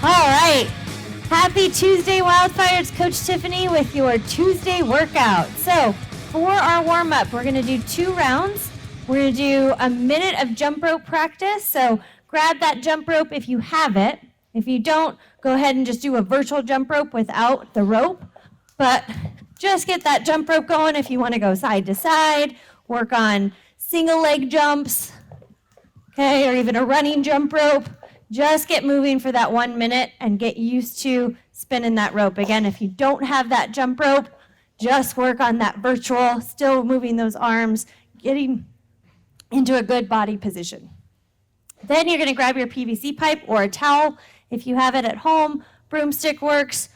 All right. Happy Tuesday, WildFire. It's Coach Tiffany with your Tuesday workout. So for our warm-up, we're going to do 2 rounds. We're going to do a minute of jump rope practice. So grab that jump rope if you have it. If you don't, go ahead and just do a virtual jump rope without the rope. But just get that jump rope going if you want to go side to side, work on single leg jumps, okay, or even a running jump rope. Just get moving for that 1 minute and get used to spinning that rope. Again, if you don't have that jump rope, just work on that virtual, still moving those arms, getting into a good body position. Then you're going to grab your PVC pipe or a towel if you have it at home. Broomstick works.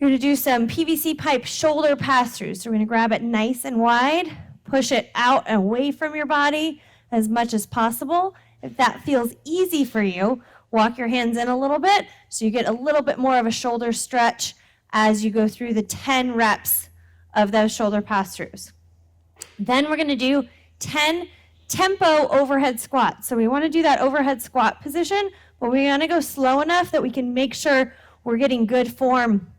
You're going to do some PVC pipe shoulder pass-throughs. So we're going to grab it nice and wide, push it out and away from your body as much as possible. If that feels easy for you, walk your hands in a little bit so you get a little bit more of a shoulder stretch as you go through the 10 reps of those shoulder pass-throughs. Then we're going to do 10 tempo overhead squats. So we want to do that overhead squat position, but we want to go slow enough that we can make sure we're getting good form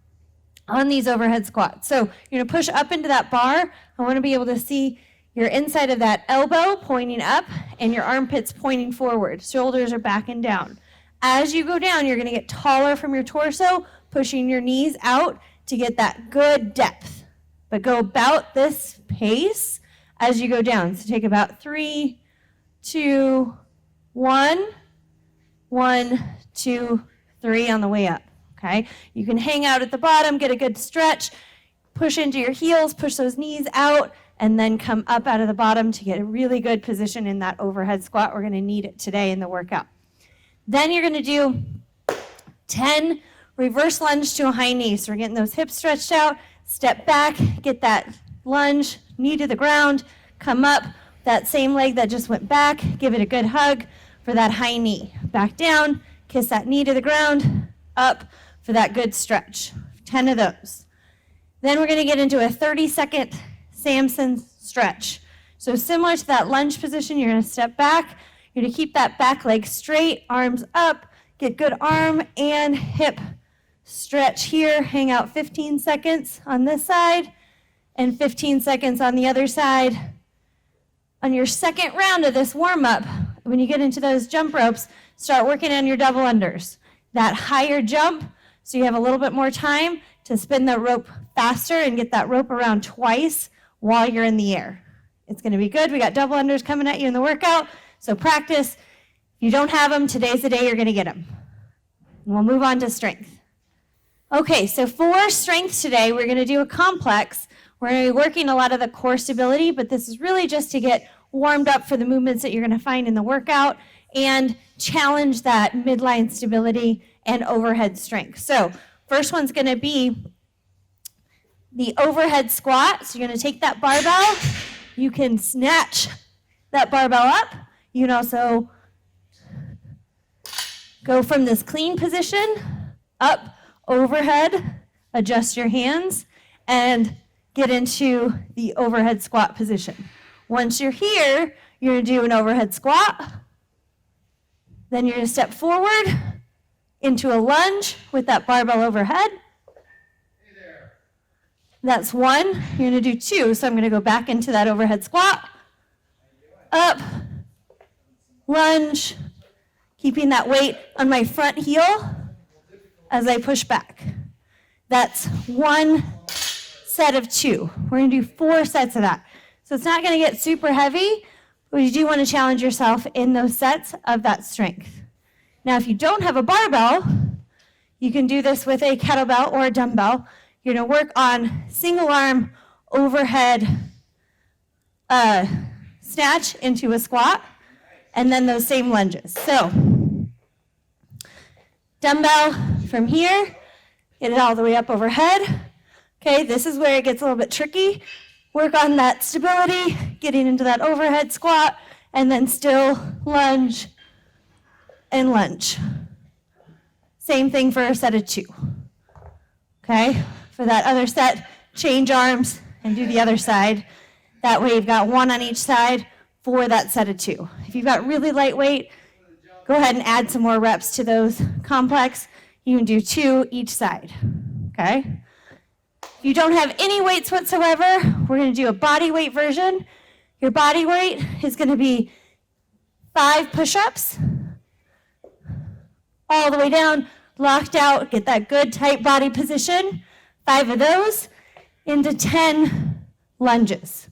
on these overhead squats. So you're going to push up into that bar. I want to be able to see your inside of that elbow pointing up and your armpits pointing forward. Shoulders are back and down. As you go down, you're going to get taller from your torso, pushing your knees out to get that good depth. But go about this pace as you go down. So take about 3, 2, 1, 1, 2, 3 on the way up. Okay? You can hang out at the bottom, get a good stretch, push into your heels, push those knees out, and then come up out of the bottom to get a really good position in that overhead squat. We're going to need it today in the workout. Then you're going to do 10 reverse lunge to a high knee. So we're getting those hips stretched out, step back, get that lunge, knee to the ground, come up, that same leg that just went back, give it a good hug for that high knee. Back down, kiss that knee to the ground, up for that good stretch. 10 of those. Then we're going to get into a 30-second Samson stretch. So similar to that lunge position, you're going to step back. You're going to keep that back leg straight, arms up, get good arm and hip stretch here. Hang out 15 seconds on this side and 15 seconds on the other side. On your second round of this warm-up, when you get into those jump ropes, start working on your double unders. That higher jump, so you have a little bit more time to spin the rope faster and get that rope around twice while you're in the air. It's going to be good. We got double unders coming at you in the workout, so practice. If you don't have them, today's the day you're going to get them. And we'll move on to strength. Okay, so for strength today, we're going to do a complex. We're going to be working a lot of the core stability, but this is really just to get warmed up for the movements that you're going to find in the workout and challenge that midline stability and overhead strength. So first one's going to be the overhead squat. So you're going to take that barbell. You can snatch that barbell up. You can also go from this clean position up, overhead, adjust your hands, and get into the overhead squat position. Once you're here, you're going to do an overhead squat. Then you're going to step forward into a lunge with that barbell overhead. That's one. You're going to do 2. So I'm going to go back into that overhead squat. Up, lunge, keeping that weight on my front heel as I push back. That's 1 set of 2. We're going to do 4 sets of that. So it's not going to get super heavy, but you do want to challenge yourself in those sets of that strength. Now, if you don't have a barbell, you can do this with a kettlebell or a dumbbell. You're going to work on single arm overhead snatch into a squat, and then those same lunges. So, dumbbell from here, get it all the way up overhead. Okay, this is where it gets a little bit tricky. Work on that stability, getting into that overhead squat, and then still lunge and lunge. Same thing for a set of 2. Okay, for that other set, change arms and do the other side. That way you've got one on each side for that set of 2. If you've got really lightweight, go ahead and add some more reps to those complex. You can do 2 each side, okay? If you don't have any weights whatsoever, we're going to do a body weight version. Your body weight is going to be 5 push-ups, all the way down, locked out, get that good tight body position. 5 of those into 10 lunges.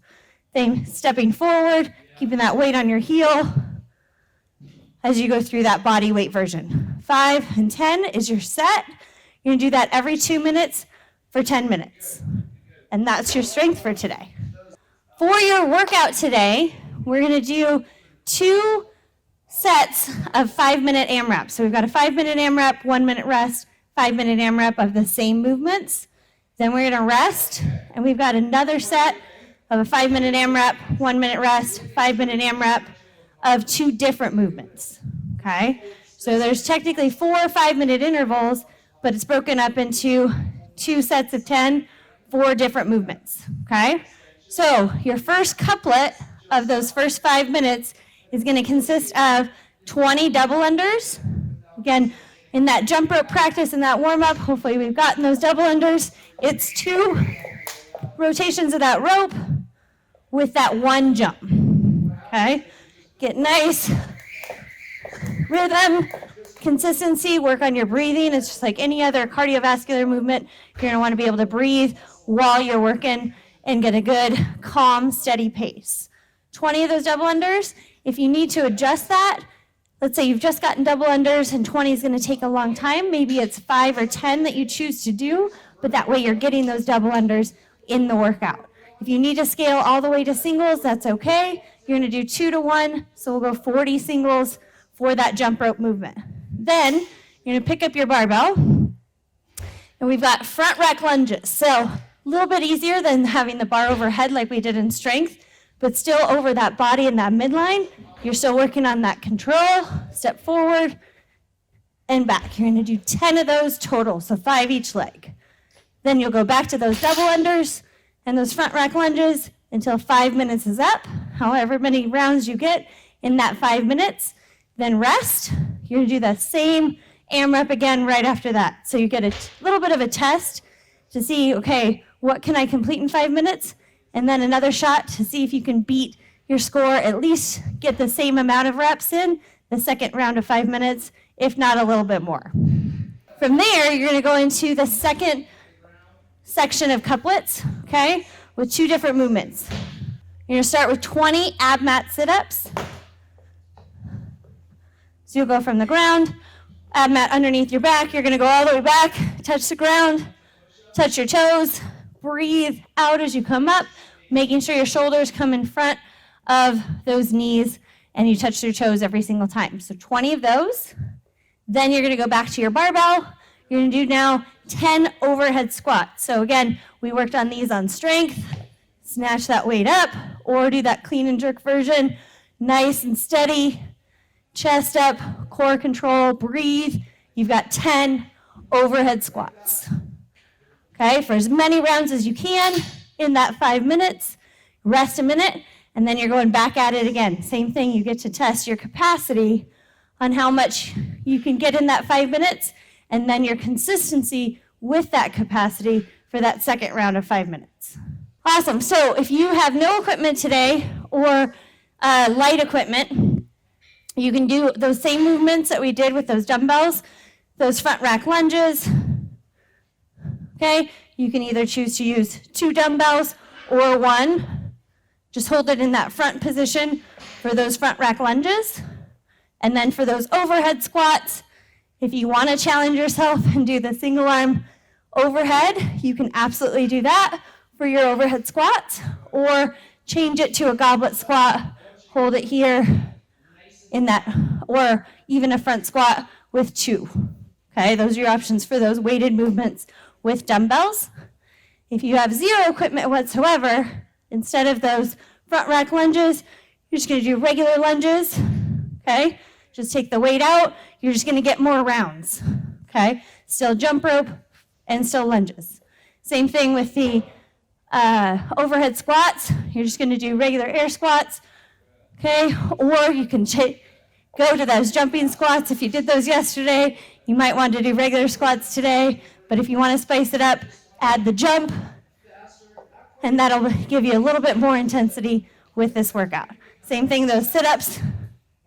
Then stepping forward, keeping that weight on your heel as you go through that body weight version. 5 and 10 is your set. You're going to do that every 2 minutes for 10 minutes. And that's your strength for today. For your workout today, we're going to do 2 sets of 5-minute AMRAP. So we've got a 5-minute AMRAP, 1-minute rest, 5-minute AMRAP of the same movements. Then we're going to rest, and we've got another set of a 5-minute AMRAP, 1-minute rest, 5-minute AMRAP of 2 different movements, okay? So there's technically 4 5-minute intervals, but it's broken up into 2 sets of 10, 4 different movements, okay? So your first couplet of those first 5 minutes is going to consist of 20 double unders. Again, in that jump rope practice, in that warm-up, hopefully we've gotten those double unders. It's 2 rotations of that rope with that 1 jump, okay? Get nice rhythm, consistency, work on your breathing. It's just like any other cardiovascular movement. You're going to want to be able to breathe while you're working and get a good, calm, steady pace. 20 of those double unders. If you need to adjust that, let's say you've just gotten double unders and 20 is going to take a long time. Maybe it's 5 or 10 that you choose to do, but that way you're getting those double unders in the workout. If you need to scale all the way to singles, that's okay. You're going to do 2 to 1, so we'll go 40 singles for that jump rope movement. Then you're going to pick up your barbell, and we've got front rack lunges. So a little bit easier than having the bar overhead like we did in strength, but still over that body in that midline. You're still working on that control. Step forward and back. You're going to do 10 of those total, so 5 each leg. Then you'll go back to those double unders and those front rack lunges until 5 minutes is up, however many rounds you get in that 5 minutes. Then rest. You're going to do the same AMRAP again right after that. So you get a little bit of a test to see, okay, what can I complete in 5 minutes? And then another shot to see if you can beat your score, at least get the same amount of reps in the second round of 5 minutes, if not a little bit more. From there, you're going to go into the second section of couplets, okay, with 2 different movements. You're going to start with 20 ab mat sit-ups. So you'll go from the ground, ab mat underneath your back. You're going to go all the way back, touch the ground, touch your toes, breathe out as you come up, making sure your shoulders come in front of those knees, and you touch your toes every single time. So 20 of those. Then you're going to go back to your barbell. You're going to do now 10 overhead squats. So again, we worked on these on strength. Snatch that weight up, or do that clean and jerk version. Nice and steady. Chest up, core control, breathe. You've got 10 overhead squats. Okay, for as many rounds as you can in that 5 minutes. Rest a minute, and then you're going back at it again. Same thing, you get to test your capacity on how much you can get in that 5 minutes, and then your consistency with that capacity for that second round of 5 minutes. Awesome, so if you have no equipment today or light equipment, you can do those same movements that we did with those dumbbells, those front rack lunges. Okay, you can either choose to use 2 dumbbells or 1. Just hold it in that front position for those front rack lunges. And then for those overhead squats, if you want to challenge yourself and do the single arm overhead, you can absolutely do that for your overhead squats, or change it to a goblet squat, hold it here in that, or even a front squat with 2. Okay, those are your options for those weighted movements with dumbbells. If you have 0 equipment whatsoever, instead of those front rack lunges, you're just going to do regular lunges. Okay, just take the weight out. You're just going to get more rounds. Okay, still jump rope and still lunges. Same thing with the overhead squats. You're just going to do regular air squats, okay? Or you can go to those jumping squats. If you did those yesterday, you might want to do regular squats today. But if you want to spice it up, add the jump, and that'll give you a little bit more intensity with this workout. Same thing, those sit-ups,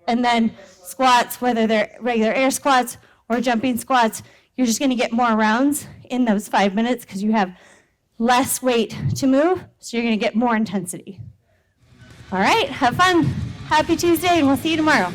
and then squats, whether they're regular air squats or jumping squats, you're just going to get more rounds in those 5 minutes because you have less weight to move, so you're going to get more intensity. All right, have fun. Happy Tuesday, and we'll see you tomorrow.